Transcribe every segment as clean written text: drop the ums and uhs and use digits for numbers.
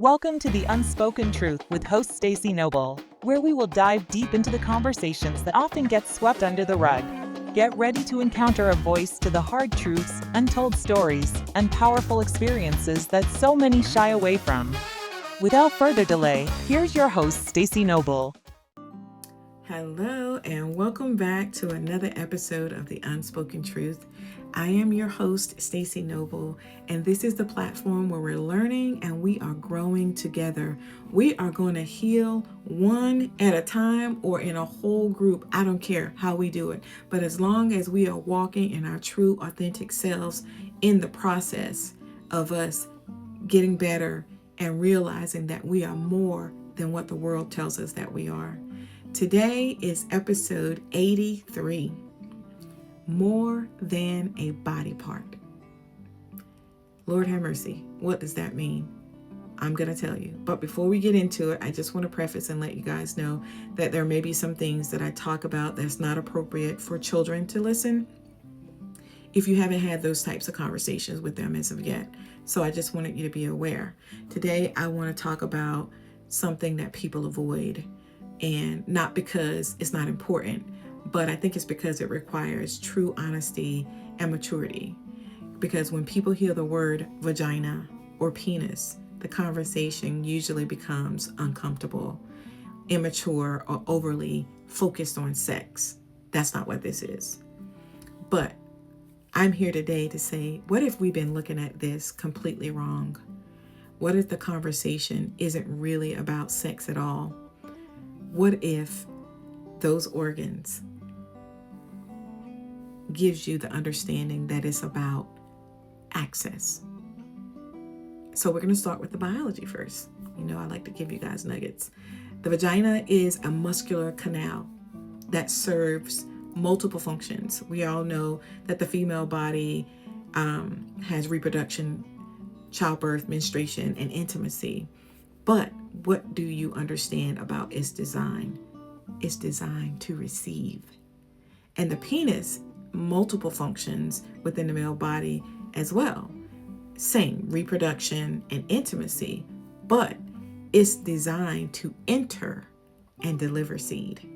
Welcome to the Unspoken Truth with host Stacey Noble, where we will dive deep into the conversations that often get swept under the rug. Get ready to encounter a voice to the hard truths, untold stories, and powerful experiences that so many shy away from. Without further delay, here's your host Stacey Noble. Hello, and welcome back to another episode of the Unspoken Truth. I am your host, Stacey Noble, and this is the platform where we're learning and we are growing together. We are going to heal one at a time or in a whole group. I don't care how we do it, but as long as we are walking in our true, authentic selves in the process of us getting better and realizing that we are more than what the world tells us that we are. Today is episode 83, More Than a Body Part. Lord have mercy, what does that mean? I'm going to tell you. But before we get into it, I just want to preface and let you guys know that there may be some things that I talk about that's not appropriate for children to listen if you haven't had those types of conversations with them as of yet. So I just wanted you to be aware. Today, I want to talk about something that people avoid. And not because it's not important, but I think it's because it requires true honesty and maturity. Because when people hear the word vagina or penis, the conversation usually becomes uncomfortable, immature, or overly focused on sex. That's not what this is. But I'm here today to say, what if we've been looking at this completely wrong? What if the conversation isn't really about sex at all? What if those organs gives you the understanding that it's about access? So we're going to start with the biology first. You know, I like to give you guys nuggets. The vagina is a muscular canal that serves multiple functions. We all know that the female body has reproduction, childbirth, menstruation, and intimacy. But what do you understand about its design? It's designed to receive. And the penis, multiple functions within the male body as well. Same, reproduction and intimacy, but it's designed to enter and deliver seed.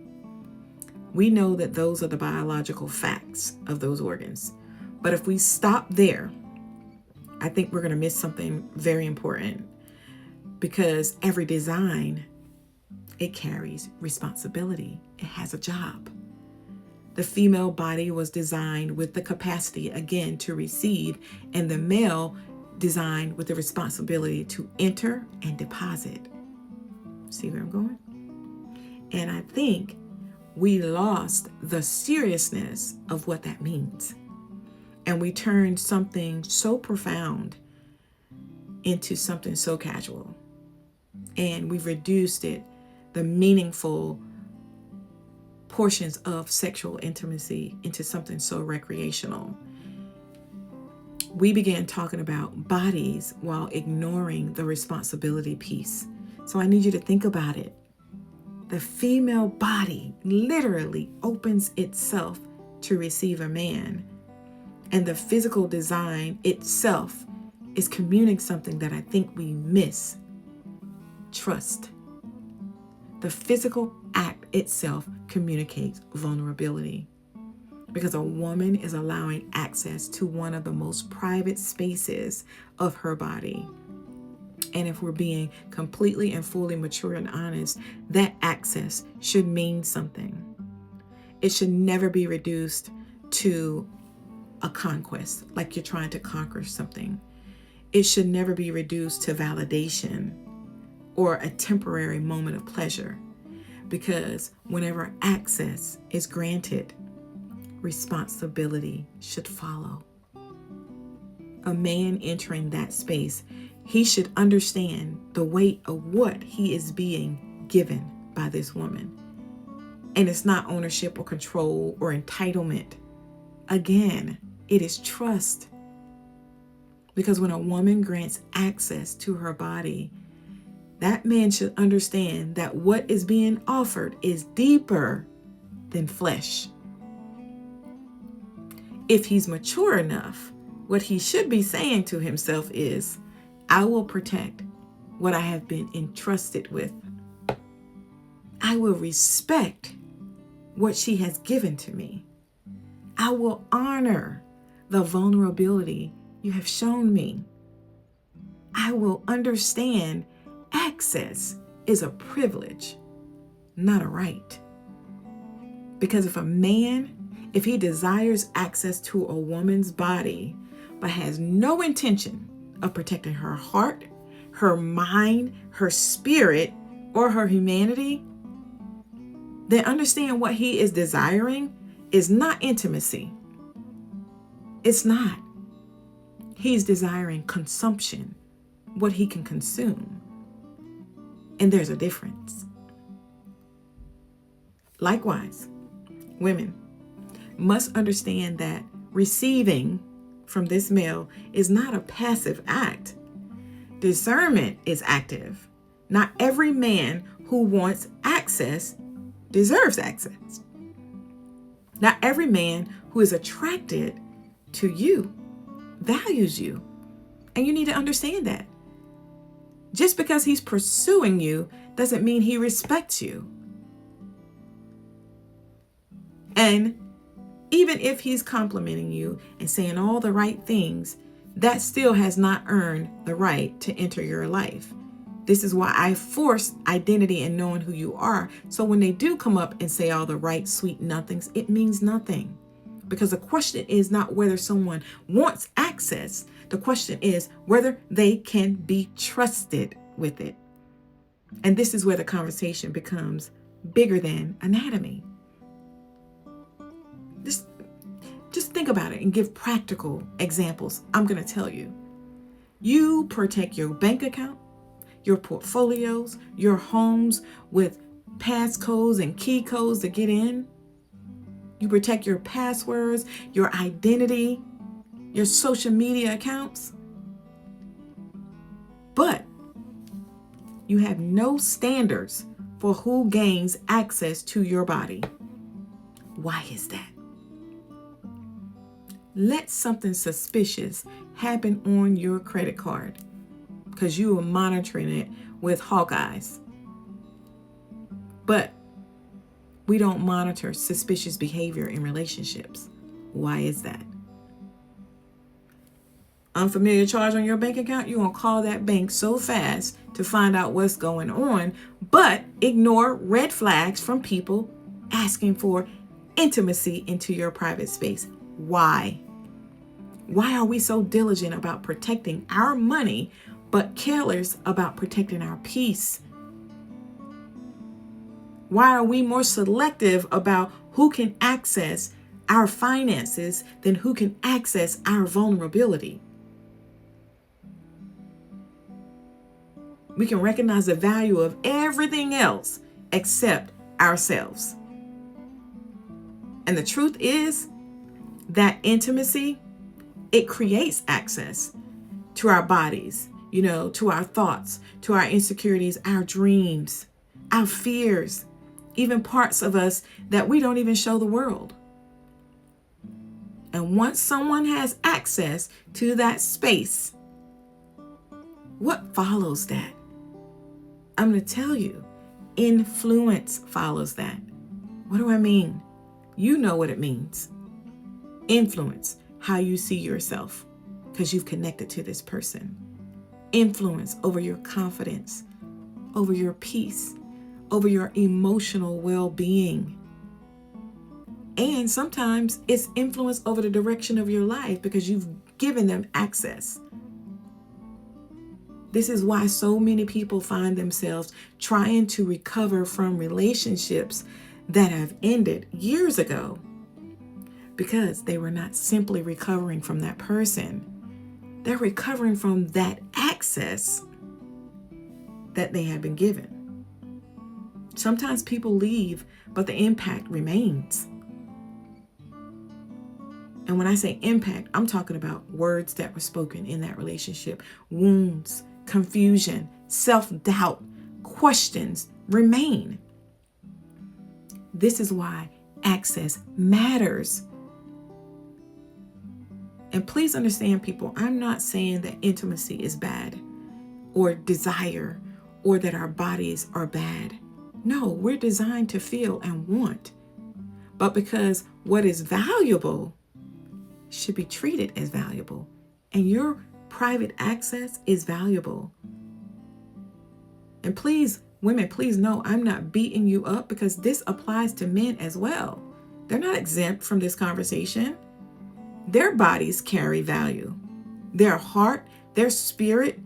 We know that those are the biological facts of those organs. But if we stop there, I think we're going to miss something very important. Because every design, it carries responsibility. It has a job. The female body was designed with the capacity, again, to receive, and the male designed with the responsibility to enter and deposit. See where I'm going? And I think we lost the seriousness of what that means. And we turned something so profound into something so casual. And we've reduced the meaningful portions of sexual intimacy into something so recreational. We began talking about bodies while ignoring the responsibility piece. So I need you to think about it. The female body literally opens itself to receive a man. And the physical design itself is communicating something that I think we miss. Trust. The physical act itself communicates vulnerability because a woman is allowing access to one of the most private spaces of her body. And if we're being completely and fully mature and honest, that access should mean something. It should never be reduced to a conquest, like you're trying to conquer something. It should never be reduced to validation or a temporary moment of pleasure, because whenever access is granted, responsibility should follow. A man entering that space, he should understand the weight of what he is being given by this woman. And it's not ownership or control or entitlement. Again, it is trust. Because when a woman grants access to her body, that man should understand that what is being offered is deeper than flesh. If he's mature enough, what he should be saying to himself is, I will protect what I have been entrusted with. I will respect what she has given to me. I will honor the vulnerability you have shown me. I will understand access is a privilege, not a right. Because if he desires access to a woman's body, but has no intention of protecting her heart, her mind, her spirit, or her humanity, then understand what he is desiring is not intimacy. It's not. He's desiring consumption, what he can consume. And there's a difference. Likewise, women must understand that receiving from this male is not a passive act. Discernment is active. Not every man who wants access deserves access. Not every man who is attracted to you values you. And you need to understand that. Just because he's pursuing you doesn't mean he respects you. And even if he's complimenting you and saying all the right things, that still has not earned the right to enter your life. This is why I force identity and knowing who you are. So when they do come up and say all the right, sweet nothings, it means nothing. Because the question is not whether someone wants access. The question is whether they can be trusted with it. And this is where the conversation becomes bigger than anatomy. Just think about it and give practical examples. I'm going to tell you. You protect your bank account, your portfolios, your homes with passcodes and key codes to get in. You protect your passwords, your identity, your social media accounts. But you have no standards for who gains access to your body. Why is that? Let something suspicious happen on your credit card because you are monitoring it with hawk eyes. But we don't monitor suspicious behavior in relationships. Why is that? Unfamiliar charge on your bank account, you're going to call that bank so fast to find out what's going on, but ignore red flags from people asking for intimacy into your private space. Why? Why are we so diligent about protecting our money, but careless about protecting our peace? Why are we more selective about who can access our finances than who can access our vulnerability? We can recognize the value of everything else except ourselves. And the truth is that intimacy, it creates access to our bodies, to our thoughts, to our insecurities, our dreams, our fears, even parts of us that we don't even show the world. And once someone has access to that space, what follows that? I'm going to tell you, influence follows that. What do I mean? You know what it means. Influence, how you see yourself, because you've connected to this person. Influence over your confidence, over your peace, over your emotional well-being. And sometimes it's influence over the direction of your life because you've given them access. This is why so many people find themselves trying to recover from relationships that have ended years ago because they were not simply recovering from that person. They're recovering from that access that they have been given. Sometimes people leave, but the impact remains. And when I say impact, I'm talking about words that were spoken in that relationship, wounds, confusion, self-doubt, questions remain. This is why access matters. And please understand, people, I'm not saying that intimacy is bad. or desire or that our bodies are bad. No, we're designed to feel and want. But because what is valuable should be treated as valuable, and your private access is valuable. And please, women, please know I'm not beating you up, because this applies to men as well. They're not exempt from this conversation. Their bodies carry value. Their heart, their spirit,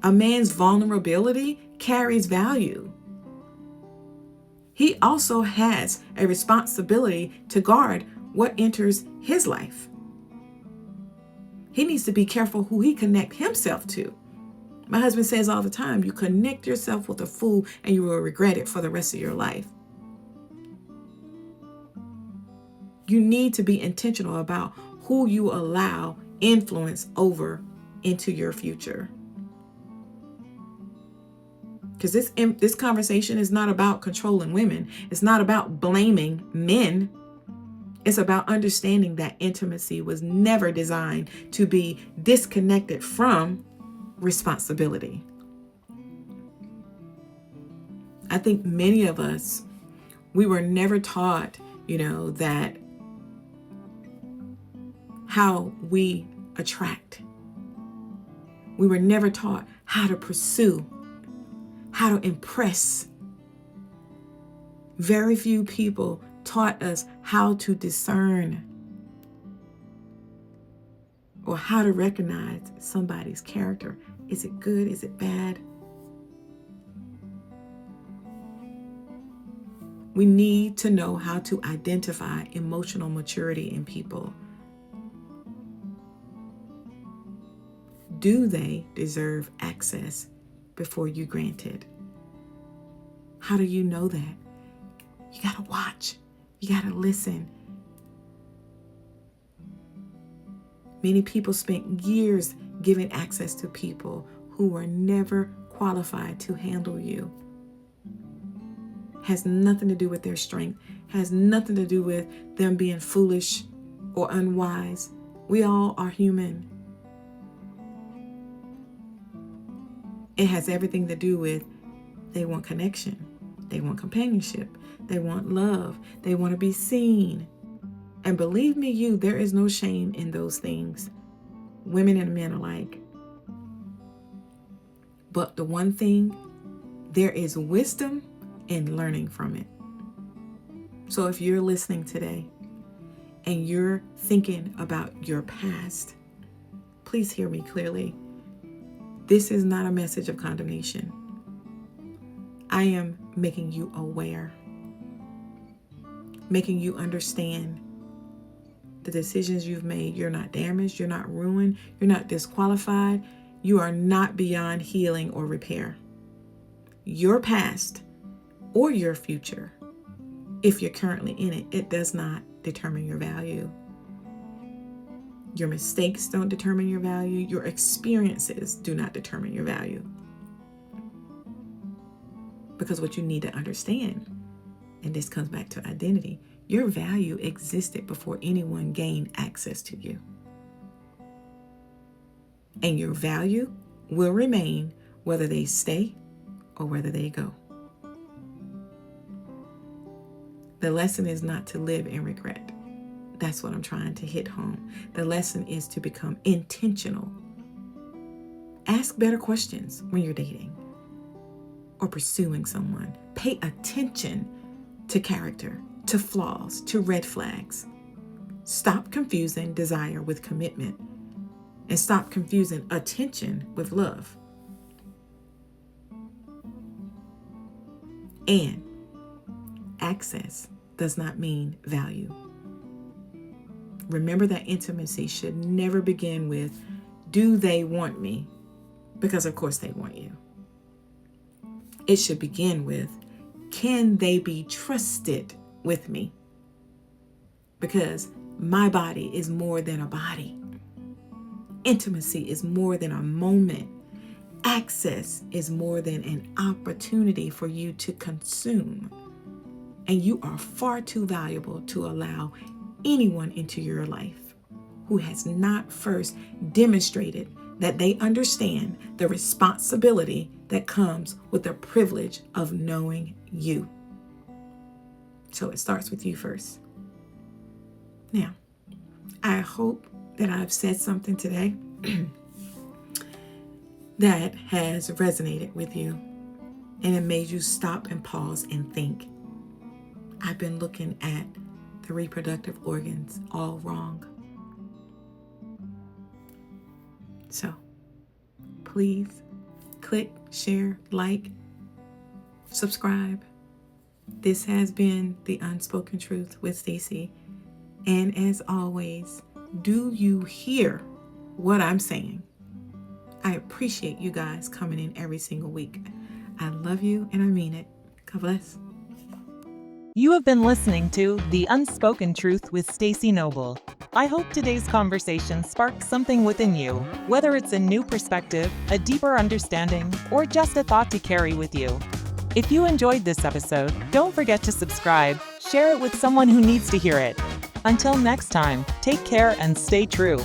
a man's vulnerability carries value. He also has a responsibility to guard what enters his life. He needs to be careful who he connects himself to. My husband says all the time, you connect yourself with a fool and you will regret it for the rest of your life. You need to be intentional about who you allow influence over into your future. Because this conversation is not about controlling women. It's not about blaming men. It's about understanding that intimacy was never designed to be disconnected from responsibility. I think many of us, we were never taught, that how we attract. We were never taught how to pursue, how to impress. Very few people taught us how to discern or how to recognize somebody's character. Is it good? Is it bad? We need to know how to identify emotional maturity in people. Do they deserve access before you grant it? How do you know that? You got to watch. You got to listen. Many people spent years giving access to people who were never qualified to handle you. Has nothing to do with their strength. Has nothing to do with them being foolish or unwise. We all are human. It has everything to do with they want connection. They want companionship. They want love. They want to be seen. And believe me, there is no shame in those things, women and men alike. But the one thing, there is wisdom in learning from it. So if you're listening today and you're thinking about your past, please hear me clearly. This is not a message of condemnation. I am making you aware, making you understand the decisions you've made. You're not damaged. You're not ruined. You're not disqualified. You are not beyond healing or repair. Your past or your future, if you're currently in it, it does not determine your value. Your mistakes don't determine your value. Your experiences do not determine your value. Because what you need to understand, and this comes back to identity, your value existed before anyone gained access to you. And your value will remain whether they stay or whether they go. The lesson is not to live in regret. That's what I'm trying to hit home. The lesson is to become intentional. Ask better questions when you're dating or pursuing someone. Pay attention to character, to flaws, to red flags. Stop confusing desire with commitment, and stop confusing attention with love. And access does not mean value. Remember that intimacy should never begin with, do they want me? Because of course they want you. It should begin with, can they be trusted with me? Because my body is more than a body. Intimacy is more than a moment. Access is more than an opportunity for you to consume. And you are far too valuable to allow anyone into your life who has not first demonstrated that they understand the responsibility that comes with the privilege of knowing you. So it starts with you first. Now, I hope that I've said something today that has resonated with you and it made you stop and pause and think. I've been looking at the reproductive organs all wrong. So please click, share, like, subscribe. This has been the Unspoken Truth with Stacey. And as always, do you hear what I'm saying? I appreciate you guys coming in every single week. I love you and I mean it. God bless. You have been listening to The Unspoken Truth with Stacey Noble. I hope today's conversation sparked something within you, whether it's a new perspective, a deeper understanding, or just a thought to carry with you. If you enjoyed this episode, don't forget to subscribe, share it with someone who needs to hear it. Until next time, take care and stay true.